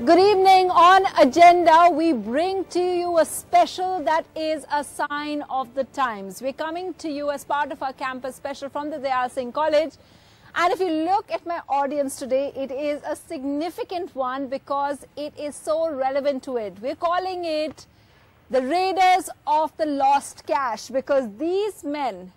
Good evening. On agenda, we bring to you a special that is a sign of the times. We're coming to you as part of our campus special from the Dyal Singh College. And if you look at my audience today, it is a significant one because it is so relevant to it. We're calling it the Raiders of the Lost Cash, because these men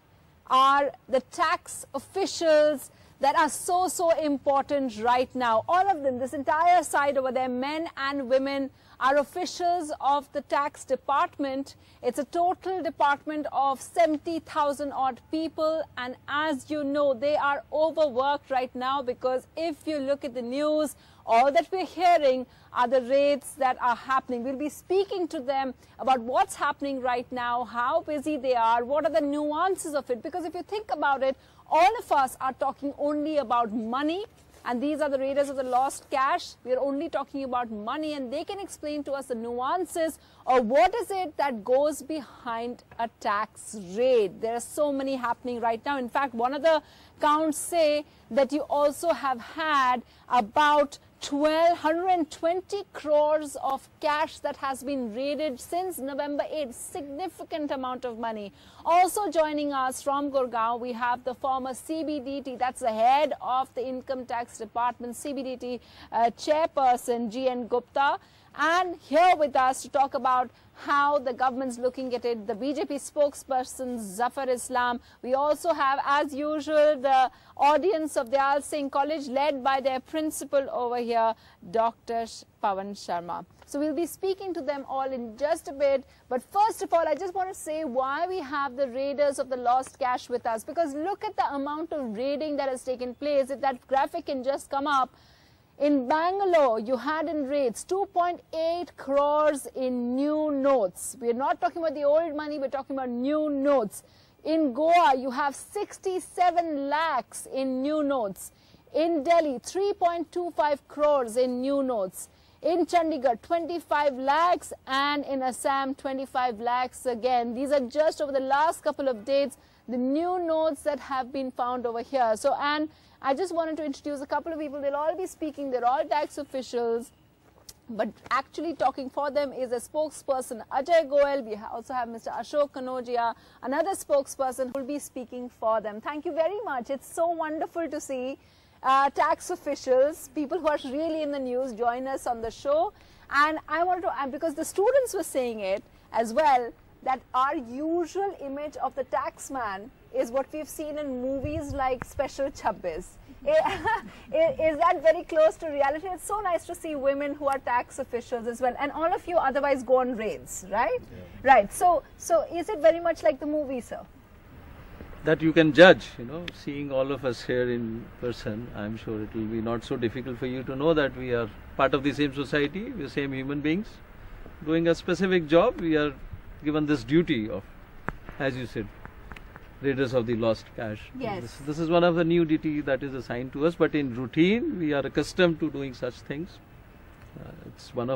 are the tax officials that are so important right now. All of them, this entire side over there, men and women, are officials of the tax department. It's a total department of 70,000 odd people, and as you know, they are overworked right now, because if you look at the news, all that we're hearing are the raids that are happening. We'll be speaking to them about what's happening right now, how busy they are, what are the nuances of it, because if you think about it, all of us are talking only about money, and these are the Raiders of the Lost Cash. We are only talking about money, and they can explain to us the nuances of what is it that goes behind a tax raid. There are so many happening right now. In fact, one of the counts say that you also have had about 1,220 crores of cash that has been raided since November 8th. Significant amount of money. Also joining us from Gurgaon, we have the former CBDT, that's the head of the Income Tax Department, CBDT chairperson, G.N. Gupta. And here with us to talk about how the government's looking at it, the BJP spokesperson, Zafar Islam. We also have, as usual, the audience of the Dyal Singh College, led by their principal over here, Dr. Pawan Sharma. So we'll be speaking to them all in just a bit. But first of all, I just want to say why we have the Raiders of the Lost Cash with us. Because look at the amount of raiding that has taken place. If that graphic can just come up. In Bangalore, you had in raids 2.8 crores in new notes. We're not talking about the old money, we're talking about new notes. In Goa, you have 67 lakhs in new notes. In Delhi, 3.25 crores in new notes. In Chandigarh, 25 lakhs, and in Assam, 25 lakhs again. These are just over the last couple of days, the new notes that have been found over here. So, and I just wanted to introduce a couple of people. They'll all be speaking. They're all tax officials. But actually talking for them is a spokesperson, Ajay Goel. We also have Mr. Ashok Kanodia, another spokesperson who will be speaking for them. Thank you very much. It's so wonderful to see tax officials, people who are really in the news, join us on the show. And I wanted to, because the students were saying it as well, that our usual image of the taxman is what we've seen in movies like Special Chabbis. Is that very close to reality? It's so nice to see women who are tax officials as well, and all of you otherwise go on raids, right? Yeah. Right. So is it very much like the movie, sir? That you can judge, seeing all of us here in person. I'm sure it will be not so difficult for you to know that we are part of the same society, we're same human beings, doing a specific job. We are given this duty of, as you said, Raiders of the Lost Cash. Yes. This is one of the new duty that is assigned to us, but in routine we are accustomed to doing such things. It's one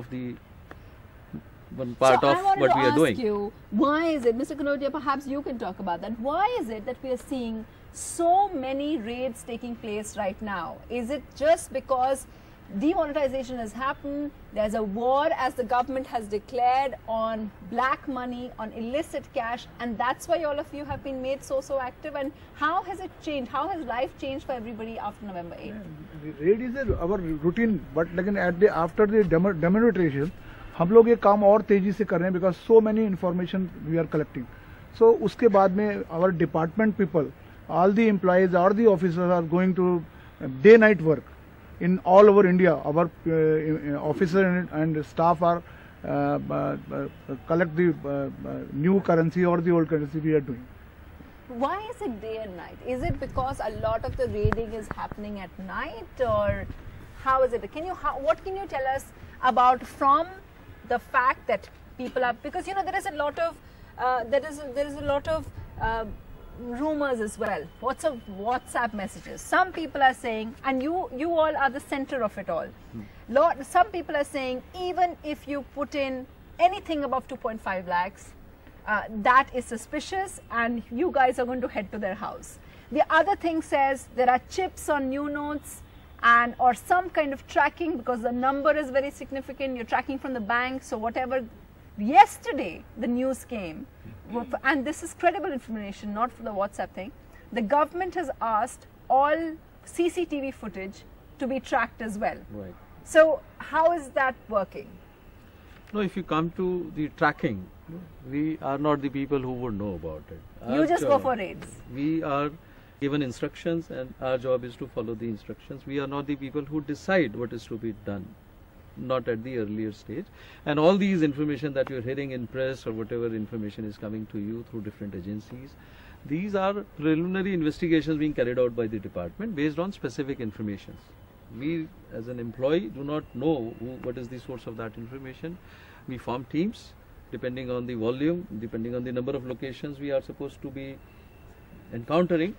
part of what we are doing. So I wanted to ask you, why is it, Mr. Kanodia, perhaps you can talk about that. Why is it that we are seeing so many raids taking place right now? Is it just because demonetization has happened, there's a war, as the government has declared, on black money, on illicit cash, and that's why all of you have been made so active? And how has it changed? How has life changed for everybody after November 8th? Yeah, raid is our routine, but after the demonetization, हम लोग ये काम और तेजी से कर रहे हैं, because so many information we are collecting. So उसके बाद में our department people, all the employees, all the officers are going to day-night work in all over India. Our officers and staff are collect the new currency or the old currency we are doing. Why is it day and night? Is it because a lot of the raiding is happening at night, or how is it? What can you tell us about from the fact that people are, because there is a lot of rumors as well. WhatsApp messages. Some people are saying, and you all are the center of it all. Some people are saying, even if you put in anything above 2.5 lakhs, that is suspicious, and you guys are going to head to their house. The other thing says there are chips on new notes, and or some kind of tracking, because the number is very significant, you're tracking from the bank, so whatever. Yesterday the news came, and this is credible information, not for the WhatsApp thing, the government has asked all CCTV footage to be tracked as well. Right. So how is that working? No, if you come to the tracking, we are not the people who would know about it. You just go for raids. We are given instructions and our job is to follow the instructions. We are not the people who decide what is to be done, not at the earlier stage. And all these information that you're hearing in press or whatever information is coming to you through different agencies, these are preliminary investigations being carried out by the department based on specific information. We as an employee do not know what is the source of that information. We form teams depending on the volume, depending on the number of locations we are supposed to be encountering,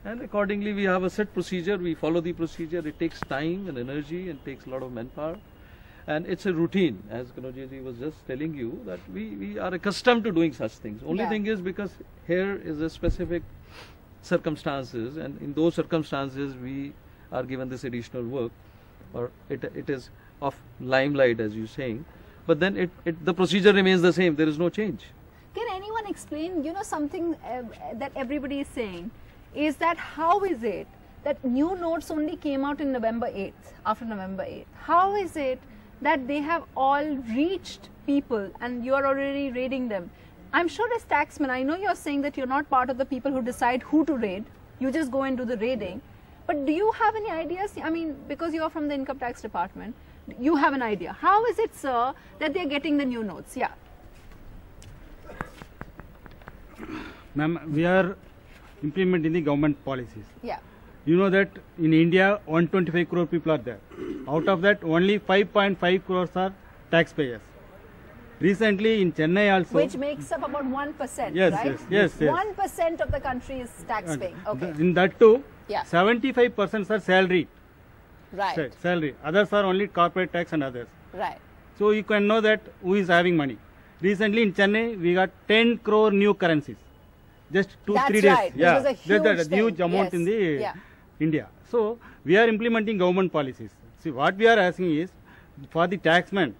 and accordingly we have a set procedure. We follow the procedure. It takes time and energy and takes a lot of manpower, and it's a routine, as Kanojiji was just telling you, that we are accustomed to doing such things. Only thing is, because here is a specific circumstances, and in those circumstances we are given this additional work, or it is of limelight, as you're saying, but then the procedure remains the same. There is no change. Can anyone explain, something that everybody is saying is that how is it that new notes only came out in November 8th, after November 8th? How is it that they have all reached people and you are already raiding them? I'm sure as taxmen, I know you're saying that you're not part of the people who decide who to raid. You just go and do the raiding. But do you have any ideas? I mean, because you are from the income tax department, you have an idea. How is it, sir, that they're getting the new notes? Yeah. Ma'am, we are implementing the government policies. Yeah. You know that in India, 125 crore people are there. Out of that, only 5.5 crores are taxpayers. Recently in Chennai also. Which makes up about 1%, yes, right? Yes. 1% of the country is tax paying. Okay. In that too, yeah. 75% are salaried. Right. Salary. Others are only corporate tax and others. Right. So you can know that who is having money. Recently in Chennai, we got 10 crore new currencies. Just 2-3 days. Right. Yeah, this was a huge amount in the India. So we are implementing government policies. See, what we are asking is, for the taxman,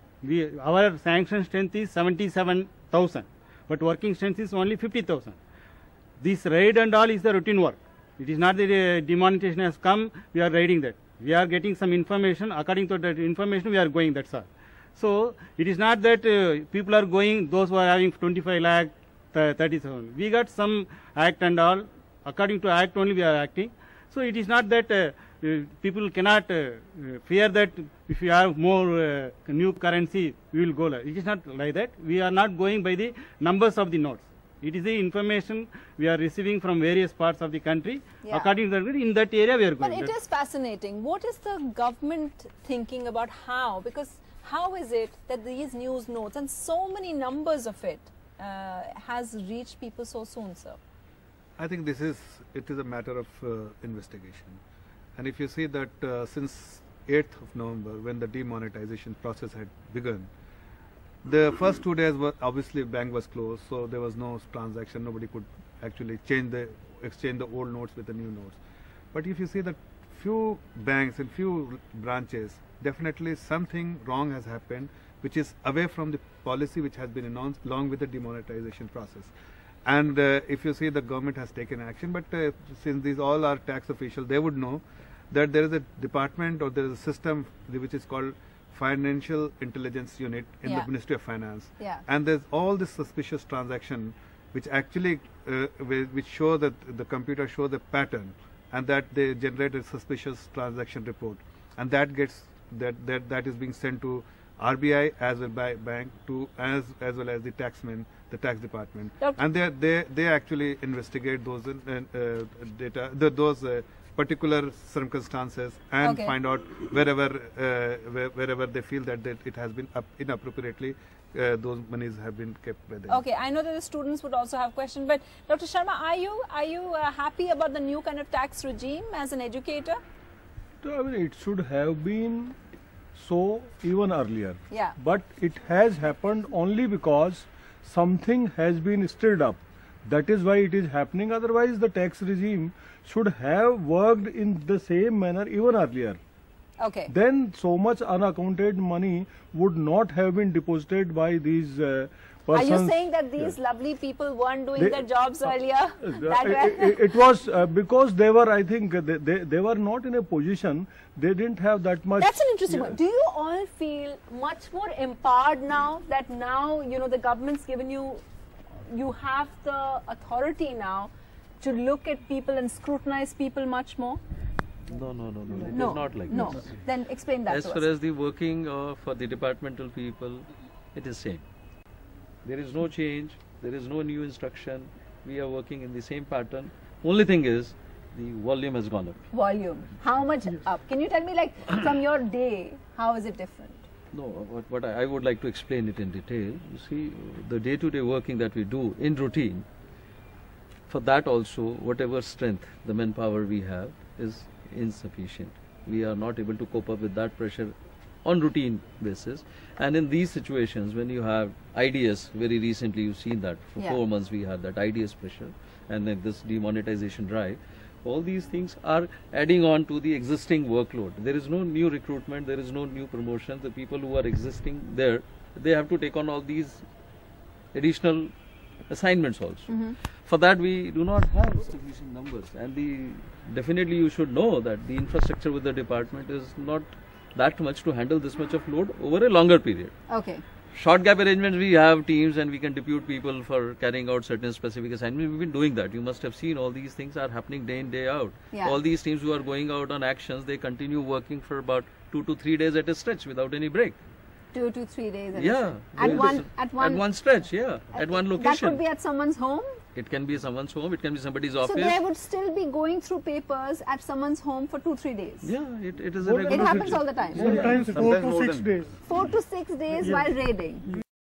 our sanction strength is 77,000, but working strength is only 50,000. This raid and all is the routine work. It is not the demonetization has come, we are raiding that. We are getting some information. According to that information, we are going. That's all. So it is not that people are going. Those who are having 25 lakh, 37. We got some act and all. According to act only we are acting. So it is not that people cannot fear that if you have more new currency, we will go. It is not like that. We are not going by the numbers of the notes. It is the information we are receiving from various parts of the country. Yeah. According to that, in that area we are going. But it is fascinating. What is the government thinking about how? Because how is it that these news notes and so many numbers of it has reached people so soon, sir? I think it is a matter of investigation. And if you see that since 8th of November, when the demonetization process had begun, the first 2 days were obviously bank was closed, so there was no transaction. Nobody could actually exchange the old notes with the new notes. But if you see that few banks and few branches, definitely something wrong has happened, which is away from the policy which has been announced along with the demonetization process. And if you see, the government has taken action, but since these all are tax officials, they would know that there is a department or there is a system which is called Financial Intelligence Unit in the Ministry of Finance. Yeah. And there's all this suspicious transaction which actually which show that the computer show the pattern, and that they generate a suspicious transaction report, and that gets that is being sent to RBI as well by bank to as well as the taxman, the tax department. And they actually investigate those data, those particular circumstances, and find out wherever they feel that it has been inappropriately those monies have been kept by them. Okay, I know that the students would also have questions, but Dr. Sharma, are you happy about the new kind of tax regime as an educator? I mean, it should have been so even earlier. Yeah. But it has happened only because something has been stirred up. That is why it is happening. Otherwise, the tax regime should have worked in the same manner even earlier. Okay. then so much unaccounted money would not have been deposited by these persons. Are you saying that these lovely people weren't doing their jobs earlier? It was because they were, I think, they were not in a position, they didn't have that much. That's an interesting one. Do you all feel much more empowered now that now, you know, the government's given you, you have the authority now to look at people and scrutinize people much more? No. It is No, not like no. this. Then explain that As to far us. as the working for the departmental people, it is same. There is no change. There is no new instruction. We are working in the same pattern. Only thing is, the volume has gone up. Volume. How much up? Can you tell me, like, from your day, how is it different? No, what I would like to explain it in detail. You see, the day-to-day working that we do in routine, for that also, whatever strength, the manpower we have is insufficient. We are not able to cope up with that pressure on routine basis. And in these situations, when you have IDS, very recently you've seen that, for 4 months we had that IDS pressure, and then this demonetization drive, all these things are adding on to the existing workload. There is no new recruitment, there is no new promotion. The people who are existing there, they have to take on all these additional assignments also. For that we do not have sufficient numbers, and definitely you should know that the infrastructure with the department is not that much to handle this much of load over a longer period. Okay. Short gap arrangements, we have teams and we can depute people for carrying out certain specific assignments. We've been doing that. You must have seen all these things are happening day in, day out. Yeah. All these teams who are going out on actions, they continue working for about 2 to 3 days at a stretch without any break. 2 to 3 days. At one stretch, at one location. That could be at someone's home? It can be someone's home, it can be somebody's office. So they would still be going through papers at someone's home for 2-3 days? Yeah, it is a regular It happens feature. all the time? Sometimes 4 to 6 days. 4 to 6 days while raiding?